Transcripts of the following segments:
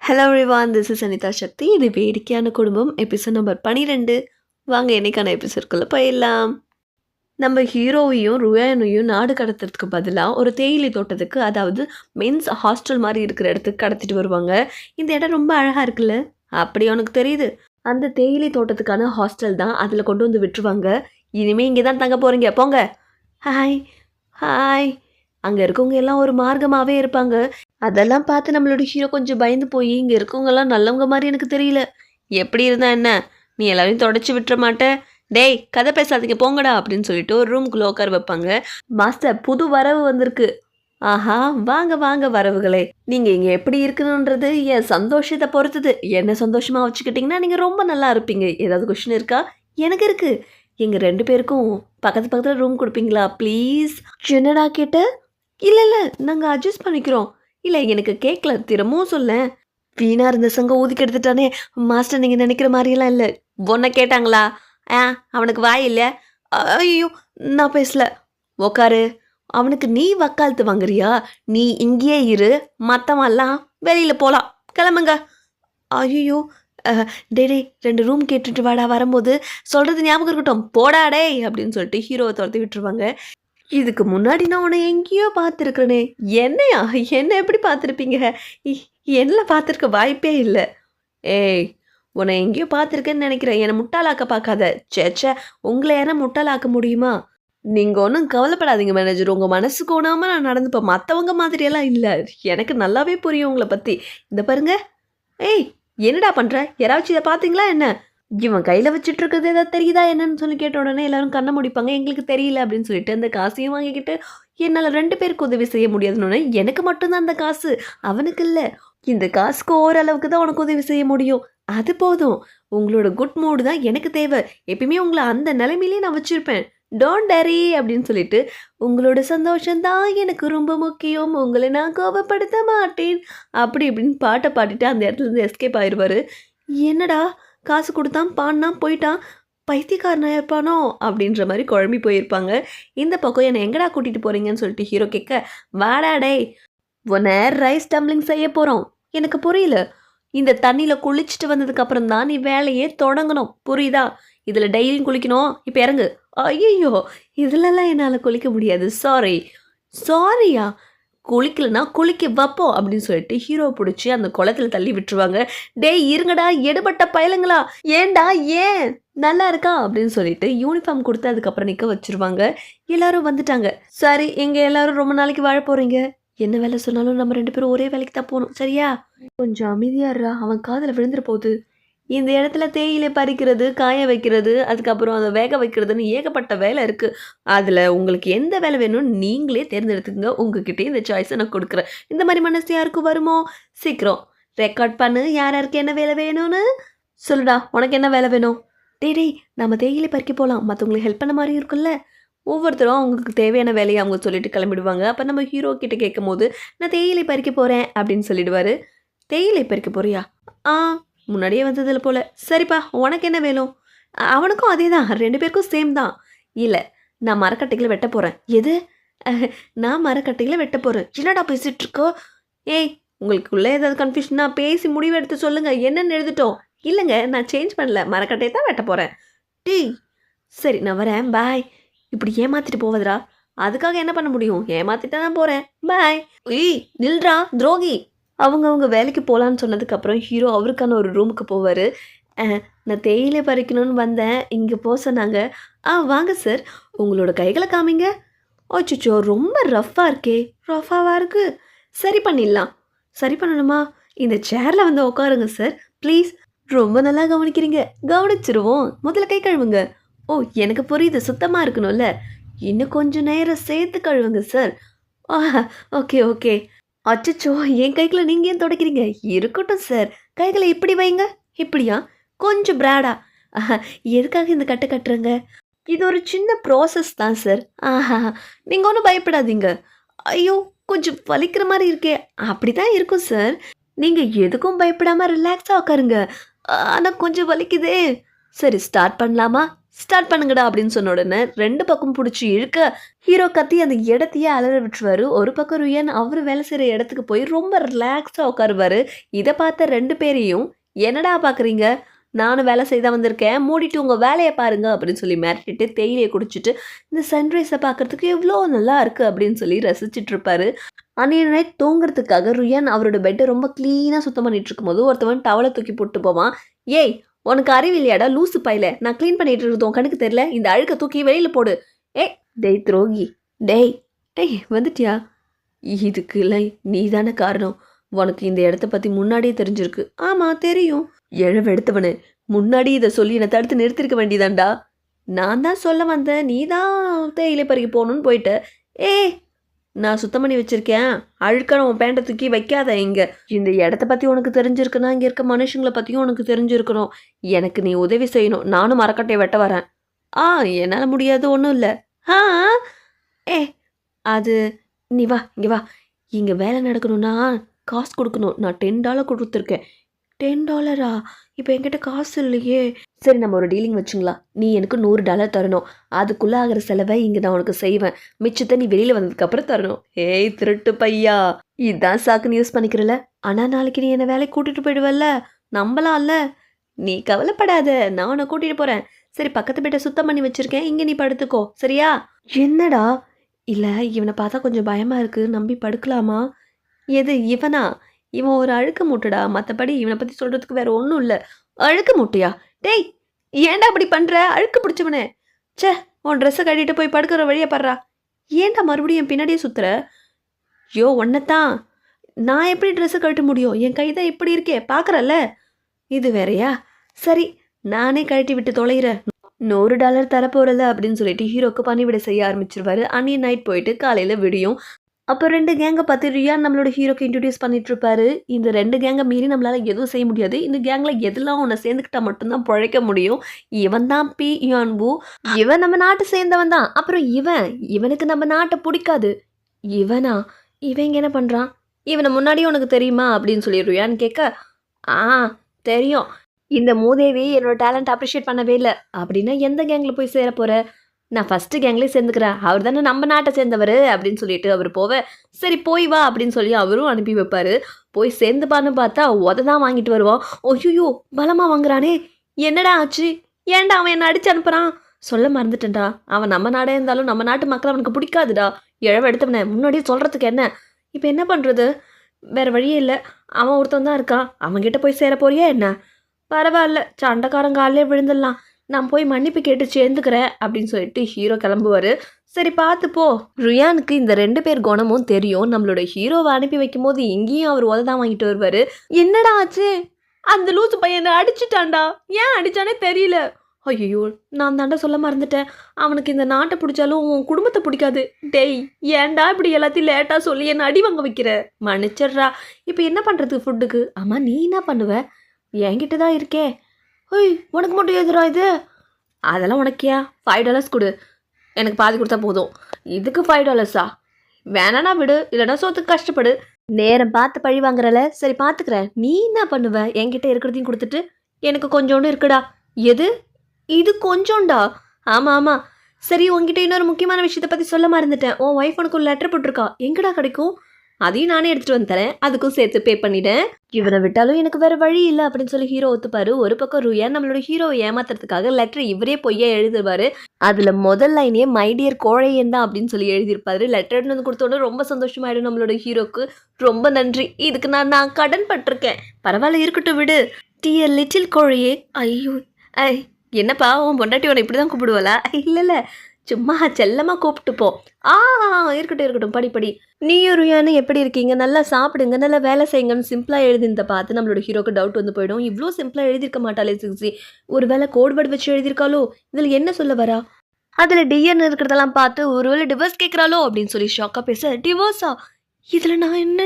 Hello everyone, this is Anitha Sakthi. இது வேடிக்கையான குடும்பம் எபிசோட் நம்பர் 12. வாங்க இன்னைக்கான எபிசோட்குள்ளே போயிடலாம். நம்ம ஹீரோவையும் ருயானையும் நாடு கடத்துறதுக்கு பதிலாக ஒரு தேயிலை தோட்டத்துக்கு, அதாவது மென்ஸ் ஹாஸ்டல் மாதிரி இருக்கிற இடத்துக்கு கடத்திட்டு வருவாங்க. இந்த இடம் ரொம்ப அழகாக இருக்குல்ல, அப்படி உனக்கு தெரியுது. அந்த தேயிலை தோட்டத்துக்கான ஹாஸ்டல் தான், அதில் கொண்டு வந்து விட்டுருவாங்க. இனிமேல் இங்கே தான் தங்க போகிறீங்க, போங்க. Hi hi. அங்கே இருக்கவங்க எல்லாம் ஒரு மார்க்கமாகவே இருப்பாங்க. அதெல்லாம் பார்த்து நம்மளோட ஹீரோ கொஞ்சம் பயந்து போய், இங்கே இருக்கவங்கெல்லாம் நல்லவங்க மாதிரி எனக்கு தெரியல. எப்படி இருந்தா என்ன, நீ எல்லாரையும் தொடச்சி விட்டுற மாட்ட, டேய் கதை பேசாதீங்க போங்கடா அப்படின்னு சொல்லிட்டு ஒரு ரூம்குள்ளே உட்கார வைப்பாங்க. மாஸ்டர், புது வரவு வந்திருக்கு. ஆஹா, வாங்க வாங்க வரவுகளே. நீங்கள் இங்கே எப்படி இருக்கணுன்றது என் சந்தோஷத்தை பொறுத்தது. என்ன சந்தோஷமாக வச்சுக்கிட்டிங்கன்னா நீங்கள் ரொம்ப நல்லா இருப்பீங்க. ஏதாவது கொஷின் இருக்கா? எனக்கு இருக்குது. எங்கள் 2 பேருக்கும் பக்கத்து பக்கத்தில் ரூம் கொடுப்பீங்களா ப்ளீஸ்? என்னடா கேட்ட? இல்லை இல்லை, நாங்கள் அட்ஜஸ்ட் பண்ணிக்கிறோம். இல்லை எனக்கு கேட்கல, திரும்பவும் சொல்லேன். வீணாக இருந்த சங்கம் ஊதிக்கு எடுத்துட்டானே மாஸ்டர், நீங்கள் நினைக்கிற மாதிரியெல்லாம் இல்லை. உன்னை கேட்டாங்களா? அவனுக்கு வாய் இல்லை. ஐயோ, நான் பேசல. உக்காரு. அவனுக்கு நீ வக்காலத்து வாங்குறியா? நீ இங்கேயே இரு, மற்றவெல்லாம் வெளியில் போகலாம், கிளம்புங்க. ஐயோ, டே 2 ரூம் கேட்டுட்டு வாடா, வரும்போது சொல்கிறது ஞாபகம் இருக்கட்டும், போடாடே அப்படின்னு சொல்லிட்டு ஹீரோவை துரத்தி விட்டுருவாங்க. இதுக்கு முன்னாடி நான் உன்னை எங்கேயோ பார்த்துருக்குறேனே. என்னையா? என்ன எப்படி பார்த்துருப்பீங்க? என்ன பார்த்துருக்க வாய்ப்பே இல்லை. ஏய், உன்னை எங்கேயோ பார்த்துருக்கேன்னு நினைக்கிறேன். என்னை முட்டாளாக்க பார்க்காத. சேச்சே, உங்களை யாரும் முட்டாளாக்க முடியுமா? நீங்கள் ஒன்றும் கவலைப்படாதீங்க மேனேஜர், உங்கள் மனசு கோணாமல் நான் நடந்துப்பேன். மற்றவங்க மாதிரியெல்லாம் இல்லை. எனக்கு நல்லாவே புரியும் உங்களை பற்றி. இந்த பாருங்க. ஏய், என்னடா பண்ணுற? யாராச்சும் இதை பார்த்தீங்களா என்ன? இவன் கையில் வச்சுட்டு இருக்கிறது ஏதாவது தெரியுதா என்னன்னு சொல்லி கேட்ட உடனே எல்லாரும் கண்ணை முடிப்பாங்க. எங்களுக்கு தெரியல அப்படின்னு சொல்லிட்டு அந்த காசையும் வாங்கிக்கிட்டு, என்னால் 2 பேருக்கு உதவி செய்ய முடியாதுன்னு, எனக்கு மட்டும்தான் அந்த காசு, அவனுக்கு இல்லை. இந்த காசுக்கு ஓரளவுக்கு தான் உனக்கு உதவி செய்ய முடியும். அது போதும். உங்களோட குட் மூடு தான் எனக்கு தேவை. எப்பயுமே உங்களை அந்த நிலைமையிலே நான் வச்சுருப்பேன். டோன்ட் டரி அப்படின்னு சொல்லிட்டு, உங்களோட சந்தோஷம்தான் எனக்கு ரொம்ப முக்கியம், உங்களை நான் கோபப்படுத்த மாட்டேன் அப்படி இப்படின்னு பாட்டை பாடிட்டு அந்த இடத்துல இருந்து எஸ்கேப் ஆயிடுவார். என்னடா காசு கொடுத்தான், பாடினான், போயிட்டான், பைத்தியக்காரனாக இருப்பானோ அப்படின்ற மாதிரி குழம்பி போயிருப்பாங்க. இந்த பக்கம் என்னை எங்கடா கூட்டிகிட்டு போகிறீங்கன்னு சொல்லிட்டு ஹீரோ கேட்க, வாடாடே, உன்னை ரைஸ் டம்ளிங் செய்ய போகிறோம். எனக்கு புரியல. இந்த தண்ணியில் குளிச்சுட்டு வந்ததுக்கப்புறம் தான் நீ வேலையே தொடங்கணும், புரியுதா? இதில் டெய்லியும் குளிக்கணும். இப்போ இறங்கு. ஐயோ, இதிலெல்லாம் என்னால் குளிக்க முடியாது, சாரியா? குளிக்கலனா குளிக்க வைப்போம் அப்படின்னு சொல்லிட்டு ஹீரோ பிடிச்சி அந்த குளத்தில் தள்ளி விட்டுருவாங்க. டேய் இருங்கடா, எடுபட்ட பயலுங்களா, ஏன்டா, ஏன் நல்லா இருக்கா அப்படின்னு சொல்லிட்டு யூனிஃபார்ம் கொடுத்து அதுக்கப்புறம் நிற்க வச்சிருவாங்க. எல்லாரும் வந்துட்டாங்க. சரி, இங்கே எல்லாரும் ரொம்ப நாளைக்கு வாழ போகிறீங்க. என்ன வேலை சொன்னாலும் நம்ம 2 பேரும் ஒரே வேலைக்கு தான் போகணும், சரியா? கொஞ்சம் அமைதியாடுறா, அவன் காதில் விழுந்துட போகுது. இந்த இடத்துல தேயிலை பறிக்கிறது, காய வைக்கிறது, அதுக்கப்புறம் அதை வேக வைக்கிறதுன்னு ஏகப்பட்ட வேலை இருக்குது. அதில் உங்களுக்கு எந்த வேலை வேணும்னு நீங்களே தேர்ந்தெடுத்துங்க. உங்ககிட்டே இந்த சாய்ஸை நான் கொடுக்குறேன். இந்த மாதிரி மனசு யாருக்கும் வருமோ? சீக்கிரம் ரெக்கார்ட் பண்ணு, யார் யாருக்கு என்ன வேலை வேணும்னு சொல்லுடா. உனக்கு என்ன வேலை வேணும்? டேய், நம்ம தேயிலை பறிக்க போகலாம், மற்றவங்களுக்கு ஹெல்ப் பண்ண மாதிரி இருக்குல்ல. ஒவ்வொருத்தரும் அவங்களுக்கு தேவையான வேலையை அவங்க சொல்லிட்டு கிளம்பிடுவாங்க. அப்போ நம்ம ஹீரோ கிட்ட கேட்கும் போது, நான் தேயிலை பறிக்க போகிறேன் அப்படின்னு சொல்லிடுவார். தேயிலை பறிக்க போறியா? முன்னாடியே வந்ததில் போல். சரிப்பா, உனக்கு என்ன வேணும்? அவனுக்கும் அதே தான், 2 பேருக்கும் சேம் தான். இல்லை, நான் மரக்கட்டைகளை வெட்ட போகிறேன். எது? நான் மரக்கட்டைகளை வெட்ட போகிறேன். என்னடா பேசிகிட்ருக்கோ? ஏய், உங்களுக்குள்ளே ஏதாவது கன்ஃபியூஷனா பேசி முடிவு எடுத்து சொல்லுங்கள், என்னென்னு எழுதிட்டோம். இல்லைங்க, நான் சேஞ்ச் பண்ணல, மரக்கட்டையை தான் வெட்ட போகிறேன். டேய், சரி நான் வரேன், பாய். இப்படி ஏமாற்றிட்டு போவதுரா, அதுக்காக என்ன பண்ண முடியும்? ஏமாற்றிட்டு தான் போகிறேன், பாய். ஏய் நில்றா துரோகி. அவங்க வேலைக்கு போகலான்னு சொன்னதுக்கப்புறம் ஹீரோ அவருக்கான ஒரு ரூமுக்கு போவார். நான் தேயிலை பறிக்கணும்னு வந்தேன், இங்கே போக சொன்னாங்க. வாங்க சார், உங்களோட கைகளை காமிங்க. அச்சோ, ரொம்ப ரஃப்பாக இருக்கே. ரஃபாவாக இருக்குது. சரி பண்ணிடலாம். சரி பண்ணணுமா? இந்த சேரில் வந்து உட்காருங்க சார் ப்ளீஸ். ரொம்ப நல்லா கவனிக்கிறீங்க, கவனிச்சிருவோம். முதல்ல கை கழுவுங்க. ஓ, எனக்கு புரியுது, சுத்தமாக இருக்கணும்ல. இன்னும் கொஞ்சம் நேரம் சேர்த்து கழுவுங்க சார். ஓகே. அச்சோ, என் கைகளை நீங்கள் ஏன் துடைக்கிறீங்க? இருக்கட்டும் சார், கைகளை இப்படி வைங்க. இப்படியா? கொஞ்சம் பிராடா. எதுக்காக இந்த கட்டை கட்டுறங்க? இது ஒரு சின்ன ப்ராசஸ் தான் சார். நீங்கள் ஒன்றும் பயப்படாதீங்க. ஐயோ, கொஞ்சம் வலிக்கிற மாதிரி இருக்கே. அப்படி தான் இருக்கும் சார். நீங்கள் எதுக்கும் பயப்படாமல் ரிலாக்ஸாக உட்காருங்க. ஆனால் கொஞ்சம் வலிக்குதே. சரி, ஸ்டார்ட் பண்ணலாமா? ஸ்டார்ட் பண்ணுங்கடா அப்படின்னு சொன்ன உடனே 2 பக்கம் புடிச்சு இழுக்க, ஹீரோ கத்தி அந்த இடத்தையே அலற விட்டுருவாரு. ஒரு பக்கம் ருயன் அவரு வேலை செய்ற இடத்துக்கு போய் ரொம்ப ரிலாக்ஸா உட்காருவாரு. இத பார்த்த 2 பேரையும், "என்னடா பார்க்குறீங்க? நானும் வேலை செய்ய தான் வந்திருக்கேன். மூடிட்டு உங்க வேலைய பாருங்க" அப்படின்னு சொல்லி மிரட்டிட்டு தேயிலைய குடிச்சிட்டு, இந்த சன்ரைஸ பார்க்கறதுக்கு எவ்ளோ நல்லா இருக்கு அப்படின்னு சொல்லி ரசிச்சுட்டு இருப்பாரு. அன்னைய நைட் தூங்குறதுக்காக ருயான் அவரோட பெட்ட ரொம்ப கிளீனா சுத்தம் பண்ணிட்டு இருக்கும்போது, ஒருத்தவன் டவல தூக்கி போட்டு போவான். "ஏய்! உனக்கு அறிவு இல்லையாடா லூசு பயலே! நான் கிளீன் பண்ணிட்டு இருக்கிறது உன் கண்ணுக்கு தெரியல? இந்த அழுக்க தூக்கி வெளியில போடு." "ஏய்! டேய் துரோகி! டேய்! டேய் வந்துட்டியா? இதுக்கெல்லாம் நீ தானே காரணம். உனக்கு இந்த இடத்த பத்தி முன்னாடியே தெரிஞ்சிருக்கு." "ஆமா தெரியும்." "எழவெடுத்தவனே! முன்னாடி இத சொல்லி என்னை தடுத்து நிறுத்திருக்க வேண்டியதான்டா." "நான் தான் சொல்ல வந்தேன். நீ தான் தேயிலை பறிக்க போகணும்னு போயிட்ட." "ஏய்! நான் சுத்தம் பண்ணி வச்சிருக்கேன். அழுக்கான உன் பேண்ட்டை தூக்கி வைக்காத இங்க. இந்த இடத்த பத்தி உனக்கு தெரிஞ்சிருக்குன்னா, இங்க இருக்க மனுஷங்கள பத்தியும் உனக்கு தெரிஞ்சிருக்கணும். எனக்கு நீ உதவி செய்யணும். நானும் மரக்கட்டைய வெட்ட வரேன்." "ஆ என்னால முடியாது ஒண்ணும் இல்ல." "ஆ ஏ அது நீ வா, இங்க வா. இங்க வேலை நடக்கணும்னா காசு குடுக்கணும். நான் $10 குடுத்துருக்கேன்." $10 இப்ப என்கிட்ட காசு இல்லையே. சரி நம்ம ஒரு டீலிங் வச்சுக்கலாம். நீ எனக்கு $100 தரணும். அதுக்குள்ள ஆகுற செலவை இங்க நான் உனக்கு செய்வேன். மிச்சத்தை நீ வெளியில வந்ததுக்கு அப்புறம் தரணும். ஏய் திருட்டு பையா! இதான் சாக்குன்னு யூஸ் பண்ணிக்கிறல. ஆனா நாளைக்கு நீ என்ன வேலைக்கு கூட்டிட்டு போயிடுவல்ல. நம்பலாம்ல. நீ கவலைப்படாத. நான் உன்னை கூட்டிட்டு போறேன். சரி பக்கத்து பெட்ட சுத்தம் பண்ணி வச்சிருக்கேன். இங்க நீ படுத்துக்கோ. சரியா? என்னடா? இல்ல இவனை பார்த்தா கொஞ்சம் பயமா இருக்கு. நம்பி படுக்கலாமா? எது இவனா? இவன் ஒரு அழுக்கு மூட்டைடா. மத்தபடி இவனை பத்தி சொல்றதுக்கு வேற ஒண்ணும் இல்ல. அழுக்கு மூட்டையா? டேய்! ஏன்டா அப்படி பண்ற? அழுக்கு பிடிச்சவனே! ச்சே! உன் ட்ரெஸ்ஸ கழட்டிட்டு போய் படுக்கிற வழிய பார்றா. ஏன்டா மறுபடியும் என் பின்னாடியே சுத்துற? யோ உன்னத்தான். நான் எப்படி ட்ரெஸ்ஸ கழட்ட முடியும்? என் கை தான் இப்படி இருக்கே. பார்க்கறல்ல? இது வேறயா? சரி நானே கழட்டி விட்டு தொலைகிறேன். $100 தரப்போறல அப்படின்னு சொல்லிட்டு ஹீரோக்கு பணிவிடை செய்ய ஆரம்பிச்சிருவாரு. அன்னைய நைட் போயிட்டு காலையில விடியும். அப்போ 2 கேங்க பார்த்து ரியான் நம்மளோட ஹீரோக்கு இன்ட்ரோடியூஸ் பண்ணிட்டு இருப்பாரு. இந்த 2 கேங்க மீறி நம்மளால எதுவும் செய்ய முடியாது. இந்த கேங்ல எதெல்லாம் ஒண்ணு சேர்ந்துக்கிட்டா மட்டும் தான் பொழைக்க முடியும். இவன் தான் பி யான்பு. இவன் நம்ம நாட்டை சேர்ந்தவன் தான். அப்புறம் இவனுக்கு நம்ம நாட்டை பிடிக்காது. இவனா? இவன் இங்க என்ன பண்றான்? இவனை முன்னாடியே உனக்கு தெரியுமா அப்படின்னு சொல்லி ரியான் கேட்க, ஆ தெரியும். இந்த மூதேவி என்னோட டேலண்ட் அப்ரிஷியேட் பண்ணவே இல்ல. அப்படின்னா எந்த கேங்ல போய் சேர போற? நான் ஃபர்ஸ்ட் கேங்லேயே சேர்ந்துக்கிறேன். அவர் தானே நம்ம நாட்டை சேர்ந்தவர் அப்படின்னு சொல்லிட்டு அவர் போவ, சரி போய் வா அப்படின்னு சொல்லி அவரும் அனுப்பி வைப்பாரு. போய் சேர்ந்துப்பான்னு பார்த்தா உத தான் வாங்கிட்டு வருவான். ஐயோ பலமா வாங்குறானே, என்னடா ஆச்சு? ஏன்டா அவன் என்ன அடிச்சு அனுப்புறான்? சொல்ல மறந்துட்டேன்டா, அவன் நம்ம நாடே இருந்தாலும் நம்ம நாட்டு மக்கள் அவனுக்கு பிடிக்காதுடா. இழவு எடுத்தவனே முன்னாடியே சொல்றதுக்கு என்ன? இப்போ என்ன பண்றது? வேற வழியே இல்லை. அவன் ஒருத்தன் தான் இருக்கான். அவன்கிட்ட போய் சேர போறியா என்ன? பரவாயில்ல, சண்டைக்காரன் காலிலே விழுந்துடலாம். நான் போய் மன்னிப்பு கேட்டு சேர்ந்துக்கிறேன் அப்படின்னு சொல்லிட்டு ஹீரோ கிளம்புவாரு. சரி பார்த்து போ. ரியானுக்கு இந்த 2 பேர் குணமும் தெரியும். நம்மளோட ஹீரோவை அனுப்பி வைக்கும் போது இங்கேயும் அவர் உததான் வாங்கிட்டு வருவாரு. என்னடா ஆச்சு? அந்த லூசு பையனை அடிச்சுட்டான்டா. ஏன் அடிச்சானே தெரியல. ஐயோ நான் தாண்டா சொல்ல மறந்துட்டேன். அவனுக்கு இந்த நாட்டை பிடிச்சாலும் உன் குடும்பத்தை பிடிக்காது. டேய் ஏன்டா இப்படி எல்லாத்தையும் லேட்டா சொல்லி என்ன அடி வாங்க வைக்கிற? மன்னிச்சிடுறா. இப்போ என்ன பண்றது ஃபுட்டுக்கு? ஆமா நீ என்ன பண்ணுவ? என்கிட்ட தான் இருக்கே. ஓய் உனக்கு மட்டும் எதுரா இது? அதெல்லாம் உனக்கியா? $5 கொடு. எனக்கு பாதி கொடுத்தா போதும். இதுக்கு $5? வேணானா விடு, இல்லைனா சோத்துக்கு கஷ்டப்படு. நேரம் பார்த்து பழி வாங்குறல. சரி பார்த்துக்கிறேன். நீ என்ன பண்ணுவ? என்கிட்ட இருக்கிறதையும் கொடுத்துட்டு எனக்கு கொஞ்சோண்டு இருக்குடா. எது? இது கொஞ்சோண்டா? ஆமாம் ஆமாம். சரி உங்ககிட்ட இன்னொரு முக்கியமான விஷயத்தை பற்றி சொல்ல மறந்துட்டேன். உன் ஒய்ஃப் உனக்கு ஒரு லெட்டர் போட்டிருக்கா. எங்கடா கிடைக்கும்? அதையும் நானே எடுத்துகிட்டு வந்து தரேன். அதுக்கும் சேர்த்து பே பண்ணிட்டேன். இவனை விட்டாலும் எனக்கு வேறு வழி இல்லை அப்படின்னு சொல்லி ஹீரோ ஒத்துப்பாரு. ஒரு பக்கம் ருயான் நம்மளோட ஹீரோவை ஏமாத்துறதுக்காக லெட்டர் இவரே பொய்யா எழுதுவார். அதில் முதல் லைனே மை டியர் கோழையன் தான் அப்படின்னு சொல்லி எழுதியிருப்பாரு. லெட்டர் எடுத்து வந்து கொடுத்தோன்னே ரொம்ப சந்தோஷமாயிடும் நம்மளோட ஹீரோக்கு. ரொம்ப நன்றி, இதுக்கு நான் கடன் பட்டிருக்கேன். பரவாயில்ல இருக்கட்டும் விடு. டியர் லிட்டில் கோழையே. ஐயோ ஐ என்னப்பா உன் பொண்டாட்டி உன்னை இப்படி தான் கூப்பிடுவாளா? இல்லை சும்மா செல்லமாக கூப்பிட்டுப்போ. இருக்கட்டும் படி. நீயும் ருயானு எப்படி இருக்கீங்க? நல்லா சாப்பிடுங்க, நல்லா வேலை செய்யுங்கன்னு சிம்பிளாக எழுதிருந்த பார்த்து நம்மளோட ஹீரோக்கு டவுட் வந்து போயிடும். இவ்வளோ சிம்பிளாக எழுதியிருக்க மாட்டாளே சிக்ஸி. ஒரு வேளை கோட்வேர்டு வச்சு எழுதியிருக்காளோ? இதில் என்ன சொல்ல வரா? அதில் டிஎன் இருக்கிறதெல்லாம் பார்த்து ஒருவேளை டிவோர்ஸ் கேட்குறாளோ அப்படின்னு சொல்லி ஷாக்காக பேச, டிவோர்ஸா? இதில் நான் என்ன?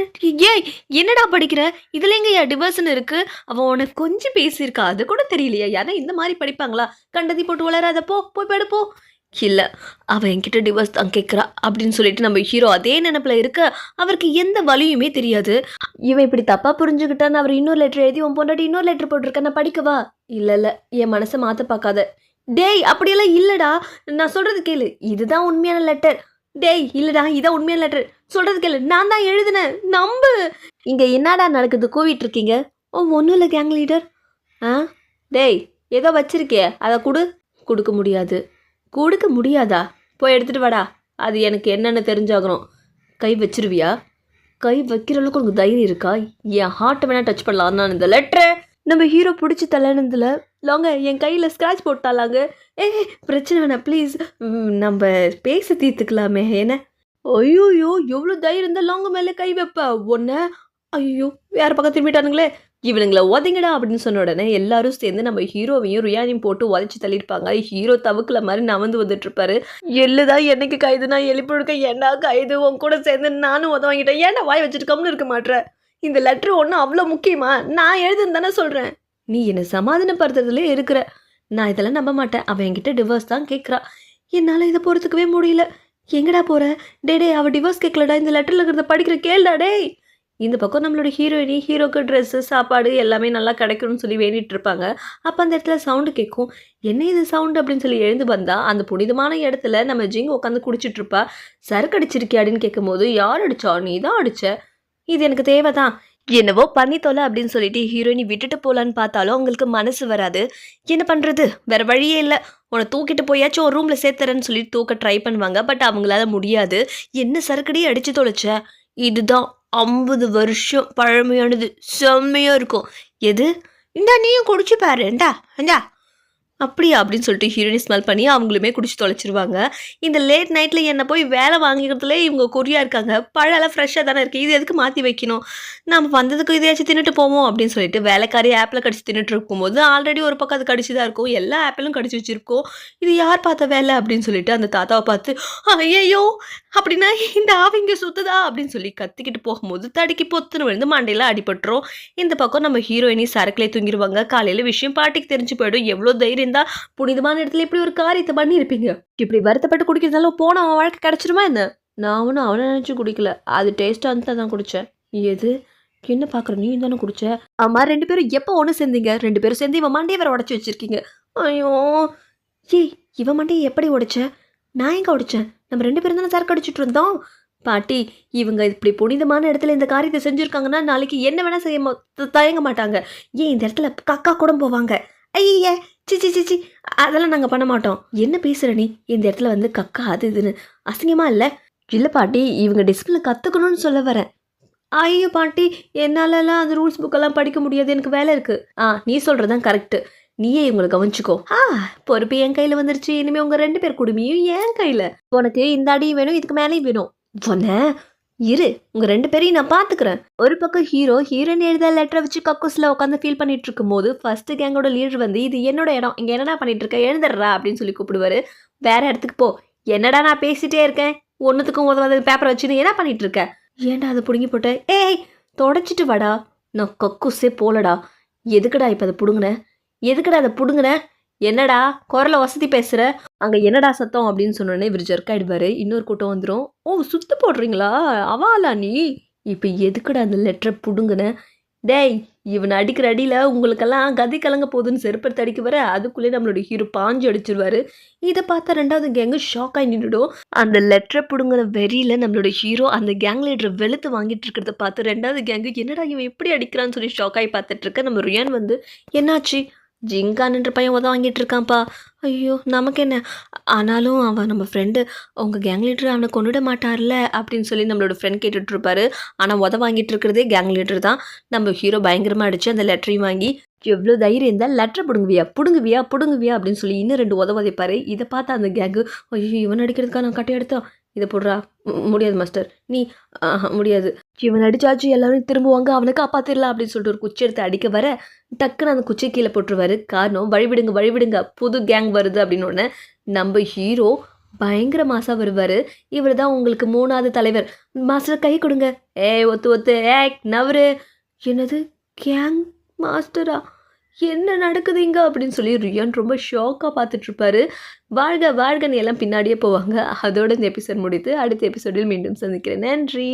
ஏய் என்னடா படிக்கிற? இதில் எங்கேயா டிவோர்ஸ்னு இருக்கு? அவன் உனக்கு கொஞ்சம் பேசியிருக்கா, அது கூட தெரியலையா? யாரா இந்த மாதிரி படிப்பாங்களா? கண்டதி போட்டு வளராதப்போ போய் படுப்போ. இல்லை அவன் என்கிட்ட டிவோர்ஸ் தான் கேட்குறா அப்படின்னு சொல்லிட்டு நம்ம ஹீரோ அதே நினைப்பில் இருக்க அவருக்கு எந்த வழியுமே தெரியாது. இவன் இப்படி தப்பாக புரிஞ்சுக்கிட்டான்னு அவர் இன்னொரு லெட்டர் எழுதி உன் பொண்டாட்டி இன்னொரு லெட்டர் போட்டிருக்க, நான் படிக்கவா? இல்லை என் மனசை மாற்ற பார்க்காத. டேய் அப்படியெல்லாம் இல்லடா. நான் சொல்றது கேளு. இதுதான் உண்மையான லெட்டர். டேய் இல்லடா இதான் உண்மையான லெட்டர். சொல்றது கேளு. நான் தான் எழுதினேன். நம்பு. இங்க என்னடா நடக்குது? கூவிட்டு இருக்கீங்க. ஓ ஒன்றும் இல்லை கேங் லீடர். ஆ டேய் ஏதோ வச்சிருக்கே அதை கொடு. கொடுக்க முடியாது. கொடுக்க முடியாதா? போய் எடுத்துட்டு வாடா. அது எனக்கு என்னென்னு தெரிஞ்சாகணும். கை வச்சிருவியா? கை வைக்கிற அளவுக்கு உனக்கு தைரியம் இருக்கா? என் ஹார்ட்டை வேணா டச் பண்ணலாம். நான் இந்த லெட்டரை நம்ம ஹீரோ பிடிச்சி தள்ளனதுல லாங்க என் கையில் ஸ்க்ராட்ச் போட்டாலாங்க. பிரச்சனை வேணாம் ப்ளீஸ். நம்ம பேச தீர்த்துக்கலாமே என்ன? ஐயோயோ எவ்வளோ தைரியம் இருந்தால் லாங்க மேலே கை வைப்ப ஒன்றை. ஐயோ வேறு பக்கம் திரும்பிட்டானுங்களே. இவனுங்களை உதைங்கடா அப்படின்னு சொன்ன உடனே எல்லாரும் சேர்ந்து நம்ம ஹீரோவையும் ரியானையும் போட்டு உதச்சி தள்ளியிருப்பாங்க. ஹீரோ தவுக்குல மாதிரி நவந்து வந்துட்டு இருப்பாரு. எள்ளுதான் என்னைக்கு கைதுனா எழுப்பிடுக்க ஏண்டா கைது உன் கூட சேர்ந்து நானும் உத வாங்கிட்டேன். ஏன்டா வாய் வச்சுட்டு கம்னு இருக்க மாட்டேற? இந்த லெட்ரு ஒன்றும் அவ்வளோ முக்கியமா? நான் எழுதுன்னு தானே சொல்கிறேன். நீ என்னை சமாதானப்படுத்துறதுலே இருக்கிற. நான் இதெல்லாம் நம்ப மாட்டேன். அவன் என்கிட்ட டிவோர்ஸ் தான் கேட்குறா. என்னால் இதை பொறுத்துக்கவே முடியல. எங்கடா போகிற? டே அவள் டிவோர்ஸ் கேட்கலடா. இந்த லெட்டரில் இருக்கிறத படிக்கிற கேளுடா டேய். இந்த பக்கம் நம்மளோட ஹீரோயினி ஹீரோக்கு ட்ரெஸ்ஸு சாப்பாடு எல்லாமே நல்லா கிடைக்கணும்னு சொல்லி வேண்டிகிட்டு இருப்பாங்க. அப்போ அந்த இடத்துல சவுண்டு கேட்கும். என்ன இது சவுண்டு அப்படின்னு சொல்லி எழுந்து வந்தால் அந்த புனிதமான இடத்துல நம்ம ஜிங் உட்காந்து குடிச்சிட்ருப்பா. சரக்கு அடிச்சிருக்கியா அப்படின்னு கேட்கும்போது யார் அடிச்சா? நீ தான் அடிச்ச. இது எனக்கு தேவை தான். என்னவோ பண்ணி தொலை அப்படின்னு சொல்லிட்டு ஹீரோயினி விட்டுட்டு போகலான்னு பார்த்தாலும் அவங்களுக்கு மனசு வராது. என்ன பண்ணுறது? வேறு வழியே இல்லை. உன்னை தூக்கிட்டு போயாச்சும் ஒரு ரூமில் சேர்த்துறேன்னு சொல்லிட்டு தூக்க ட்ரை பண்ணுவாங்க. பட் அவங்களால முடியாது. என்ன சரக்கடி அடித்து தொலைச்ச? இதுதான் 50 வருஷம் பழமையானது. செம்மையாக இருக்கும். எது? இந்தா நீயும் குடிச்சு பாரு. இந்தா அப்படியா அப்படின்னு சொல்லிட்டு ஹீரோயினி ஸ்மெல் பண்ணி அவங்களுமே குடிச்சு தொலைச்சிருவாங்க. இந்த லேட் நைட்டில் என்னை போய் வேலை வாங்கிக்கிறதுலே இவங்க குறியாக இருக்காங்க. பழம்லாம் ஃப்ரெஷ்ஷாக தானே இருக்குது. இது எதுக்கு மாற்றி வைக்கணும்? நம்ம வந்ததுக்கு இதையாச்சும் தின்னுட்டு போவோம் அப்படின்னு சொல்லிட்டு வேலைக்காரி ஆப்பில் கடிச்சு தின்னுட்டு இருக்கும்போது ஆல்ரெடி ஒரு பக்கம் அது கடிச்சு தான் இருக்கும். எல்லா ஆப்பிளும் கடிச்சு வச்சுருக்கோம். இது யார் பார்த்த வேலை அப்படின்னு சொல்லிட்டு அந்த தாத்தாவை பார்த்து ஐயோ அப்படின்னா இந்த ஆவிங்க சுத்துதா அப்படின்னு சொல்லி கத்திக்கிட்டு போகும்போது தடுக்கி பொத்துன்னு விழுந்து மண்டையில் அடிபட்டுரும். இந்த பக்கம் நம்ம ஹீரோயினி சரக்குலேயே தூங்கிடுவாங்க. காலையில் விஷயம் பாட்டிக்கு தெரிஞ்சு போயிடும். எவ்வளோ தைரியம் தான் புனிதமான இடத்துல இப்படி ஒரு காரியத்தை பண்ணியிருப்பீங்க. இப்படி வருத்தப்பட்டு குடிக்கிறதால போன அவன் வாழ்க்கை கிடைச்சிருமா என்ன? நான் ஒன்றும் அவனை நினச்சி குடிக்கல. அது டேஸ்ட்டாக வந்து தான் குடித்தேன். எது? என்ன பார்க்குற? நீ தானே குடிச்ச? ஆமாம். 2 பேரும் எப்போ ஒன்று சேர்ந்தீங்க? 2 பேரும் சேர்ந்து இவன் மண்டையை வேற உடச்சி வச்சிருக்கீங்க. ஐயோ ஏய் இவன் மண்டையை எப்படி உடைச்ச? நான் எங்கே உடைச்சேன்? நம்ம 2 பேரும் தானே சரக்கு அடிச்சுட்டு இருந்தோம். பாட்டி இவங்க இப்படி புனிதமான இடத்துல இந்த காரியத்தை செஞ்சுருக்காங்கன்னா நாளைக்கு என்ன வேணால் செய்ய தயங்க மாட்டாங்க. ஏன் இந்த இடத்துல கக்கா கூட போவாங்க. ஐயே சிச்சி சிச்சி அதெல்லாம் நாங்கள் பண்ண மாட்டோம். என்ன பேசுகிற நீ? இந்த இடத்துல வந்து கக்கா அது இதுன்னு அசிங்கமாக இல்லை? இல்லை பாட்டி இவங்க டிஸ்பிளின் கற்றுக்கணும்னு சொல்ல வரேன். ஐயோ பாட்டி என்னாலலாம் அந்த ரூல்ஸ் புக்கெல்லாம் படிக்க முடியாது. எனக்கு வேலை இருக்குது. நீ சொல்கிறது தான் கரெக்டு. நீயே இவங்களை கவனிச்சுக்கோ. பொறுப்பு என் கையில் வந்துருச்சு. இனிமேல் உங்கள் 2 பேர் குடுமையும் என் கையில். உனக்கு இந்த அடியும் வேணும், இதுக்கு மேலேயும் வேணும். சொன்ன இரு உங்கள் 2 பேரையும் நான் பார்த்துக்கிறேன். ஒரு பக்கம் ஹீரோயின் எழுத லெட்டரை வச்சு கக்கூஸில் உட்காந்து ஃபீல் பண்ணிட்டு இருக்கும்போது ஃபர்ஸ்ட் கேங்கோட லீடர் வந்து இது என்னோட இடம், இங்கே என்னடா பண்ணிட்டு இருக்க, எழுந்துடுறா அப்படின்னு சொல்லி கூப்பிடுவாரு. வேற இடத்துக்கு போ. என்னடா நான் பேசிட்டே இருக்கேன், ஒன்றுத்துக்கும் உதவாத பேப்பரை வச்சு நீ என்ன பண்ணிட்டு இருக்க? ஏன்டா அதை பிடுங்கி போட்ட? ஏய் தொடச்சிட்டு வாடா. நான் கக்கூஸே போலடா. எதுக்குடா இப்போ அதை பிடுங்கின? எதுக்குடா அதை பிடுங்கின? என்னடா குரலை வசதி பேசுகிற? அங்கே என்னடா சத்தம் அப்படின்னு சொன்னோடனே இவர் ஜெர்க் ஆகிடுவார். இன்னொரு கூட்டம் வந்துடும். ஓ சுத்து போடுறீங்களா? அவாலா நீ? இப்போ எதுக்குடா அந்த லெட்டரை பிடுங்கின? டேய் இவன் அடிக்கிற அடியில் உங்களுக்கெல்லாம் கதி கலங்க போகுதுன்னு செருப்பத்தை அடிக்க வர அதுக்குள்ளே நம்மளோட ஹீரோ பாஞ்சு அடிச்சிருவாரு. இதை பார்த்தா 2வது கேங்கு ஷாக் ஆகி நின்றுடும். அந்த லெட்டரை பிடுங்கிற வெறியில் நம்மளோட ஹீரோ அந்த கேங் லீடரை வெளுத்து வாங்கிட்டு இருக்கிறத பார்த்து 2வது கேங்கு என்னடா இவன் எப்படி அடிக்கிறான்னு சொல்லி ஷாக் ஆகி பார்த்துட்டு இருக்க. நம்ம ரியான் வந்து என்னாச்சு? ஜிங்கான்ன்ற பையன் உதவ வாங்கிட்டு இருக்கான்ப்பா. ஐயோ நமக்கு என்ன? ஆனாலும் அவன் நம்ம ஃப்ரெண்டு உங்கள் கேங் லீடர் அவனை கொண்டுட மாட்டார்ல அப்படின்னு சொல்லி நம்மளோட ஃப்ரெண்ட் கேட்டுட்ருப்பாரு. ஆனால் உதவ வாங்கிட்டு இருக்கிறதே கேங் லீடர் தான். நம்ம ஹீரோ பயங்கரமாக அடித்து அந்த லெட்டரையும் வாங்கி எவ்வளோ தைரியம் இருந்தால் லெட்டரை பிடுங்குவியா அப்படின்னு சொல்லி இன்னும் 2 உதவ வைப்பார். இதை பார்த்தா அந்த கேங்கு ஐயோ இவன் அடிக்கிறதுக்காக நான் கட்டி எடுத்தோம். இதை போடுறா. முடியாது மாஸ்டர் நீ முடியாது. இவன் அடிச்சாச்சு எல்லாரும் திரும்புவாங்க, அவனை காப்பாற்றிடலாம் அப்படின்னு சொல்லிட்டு ஒரு குச்சி எடுத்து அடிக்க வர டக்குன்னு அந்த குச்சி கீழே போட்டுருவாரு. காரணம் வழிவிடுங்க புது கேங் வருது அப்படின்னு ஒன்று. நம்ம ஹீரோ பயங்கர மாசா வருவார். இவர் தான் உங்களுக்கு 3வது தலைவர். மாஸ்டர் கை கொடுங்க. ஒத்து நவரு. என்னது கேங் மாஸ்டரா? என்ன நடக்குது இங்கே அப்படின்னு சொல்லி ரியான் ரொம்ப ஷாக்காக பார்த்துட்ருப்பாரு. வாழ்கன்னு எல்லாம் பின்னாடியே போவாங்க. அதோட இந்த எபிசோட் முடித்து அடுத்த எபிசோடில் மீண்டும் சந்திக்கிறேன். நன்றி.